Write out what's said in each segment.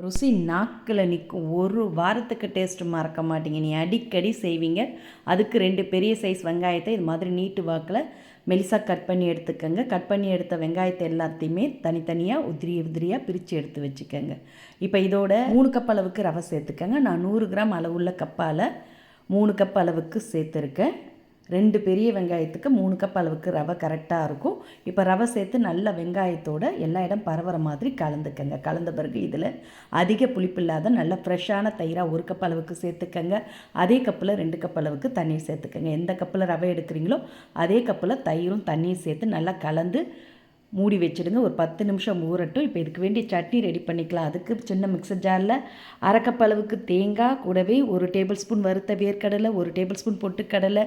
ருசி நாக்கில் நிற்கும். ஒரு வாரத்துக்கு டேஸ்ட்டு மறக்க மாட்டீங்க. நீ அடிக்கடி செய்வீங்க. அதுக்கு 2 பெரிய சைஸ் வெங்காயத்தை இது மாதிரி நீட்டு வாக்கில் மெலிசாக கட் பண்ணி எடுத்துக்கோங்க. கட் பண்ணி எடுத்த வெங்காயத்தை எல்லாத்தையுமே தனித்தனியாக உதிரியாக பிரித்து எடுத்து வச்சுக்கோங்க. இப்போ இதோட 3 கப் அளவுக்கு ரவை சேர்த்துக்கோங்க. நான் 100 கிராம் அளவுள்ள கப்பால் 3 கப் அளவுக்கு சேர்த்துருக்கேன். 2 பெரிய வெங்காயத்துக்கு 3 கப் அளவுக்கு ரவை கரெக்டாக இருக்கும். இப்போ ரவை சேர்த்து நல்ல வெங்காயத்தோடு எல்லா இடம் பரவுற மாதிரி கலந்துக்கங்க. கலந்த பிறகு இதில் அதிக புளிப்பு இல்லாத நல்ல ஃப்ரெஷ்ஷான தயிராக 1 கப் அளவுக்கு சேர்த்துக்கங்க. அதே கப்பில் 2 கப் அளவுக்கு தண்ணீர் சேர்த்துக்கங்க. எந்த கப்பில் ரவை எடுக்கிறீங்களோ அதே கப்பில் தயிரும் தண்ணீர் சேர்த்து நல்லா கலந்து மூடி வச்சுடுங்க. ஒரு 10 நிமிஷம் ஊறட்டும். இப்போ இதுக்கு வேண்டிய சட்னி ரெடி பண்ணிக்கலாம். அதுக்கு சின்ன மிக்சர் ஜாரில் 1/2 கப் அளவுக்கு தேங்காய், கூடவே 1 டேபிள் ஸ்பூன் வறுத்த வேர்க்கடலை, 1 டேபிள் ஸ்பூன் பொட்டுக்கடலை,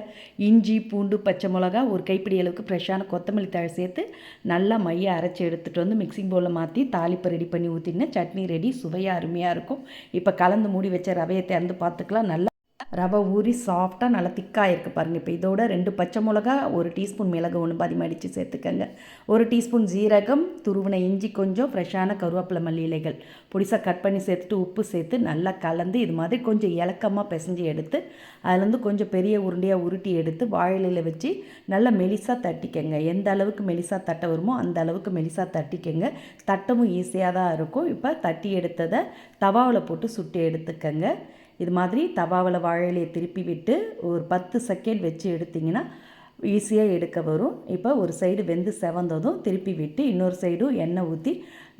இஞ்சி, பூண்டு, பச்சை மிளகா, ஒரு கைப்பிடி அளவுக்கு ஃப்ரெஷ்ஷான கொத்தமல்லி தழை சேர்த்து நல்லா மையை அரைச்சி எடுத்துகிட்டு வந்து மிக்சிங் பவுலில் மாற்றி தாளிப்பை ரெடி பண்ணி ஊற்றினா சட்னி ரெடி. சுவையாக அருமையாக இருக்கும். இப்போ கலந்து மூடி வச்ச ரவையை திறந்து பார்த்துக்கலாம். நல்லா ரவை ஊறி சாஃப்டாக நல்லா திக்காக இருக்குது பாருங்கள். இப்போ இதோட 2 பச்சை மிளகா, 1 டீஸ்பூன் மிளகு ஒன்று பாதி மடித்து சேர்த்துக்கங்க. 1 டீஸ்பூன் ஜீரகம், துருவின இஞ்சி, கொஞ்சம் ஃப்ரெஷ்ஷான கருவேப்பிலை மல்லி இலைகள் பொடிசாக கட் பண்ணி சேர்த்துட்டு உப்பு சேர்த்து நல்லா கலந்து இது மாதிரி கொஞ்சம் இலக்கமாக பிசைஞ்சு எடுத்து அதுலேருந்து கொஞ்சம் பெரிய உருண்டையாக உருட்டி எடுத்து வாழையில வச்சு நல்லா மெலிசாக தட்டிக்கங்க. எந்த அளவுக்கு மெலிசாக தட்ட வருமோ அந்த அளவுக்கு மெலிசாக தட்டிக்கங்க. தட்டமும் ஈஸியாக தான் இருக்கும். இப்போ தட்டி எடுத்ததை தவாவில் போட்டு சுட்டு எடுத்துக்கங்க. இது மாதிரி தவாவில் வாழையிலையை திருப்பி விட்டு ஒரு 10 செகண்ட் வச்சு எடுத்திங்கன்னா ஈஸியாக எடுக்க வரும். இப்போ ஒரு சைடு வெந்து செவந்ததும் திருப்பி விட்டு இன்னொரு சைடும் எண்ணெய் ஊற்றி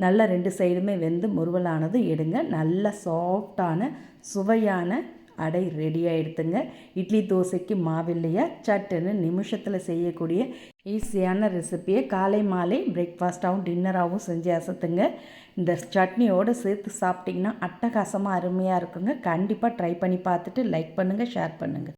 நல்லா 2 சைடுமே வெந்து முறுவலானது எடுங்க. நல்ல சாஃப்டான சுவையான அடை ரெடியாக எடுத்துங்க. இட்லி தோசைக்கு மாவில்லையா சட்டுன்னு நிமிஷத்தில் செய்யக்கூடிய ஈஸியான ரெசிப்பியை காலை மாலை பிரேக்ஃபாஸ்ட்டாகவும் டின்னராகவும் செஞ்சு அசத்துங்க. இந்த சட்னியோடு சேர்த்து சாப்பிட்டிங்கன்னா அட்டகாசமாக அருமையாக இருக்குங்க. கண்டிப்பாக ட்ரை பண்ணி பார்த்துட்டு லைக் பண்ணுங்கள், ஷேர் பண்ணுங்கள்.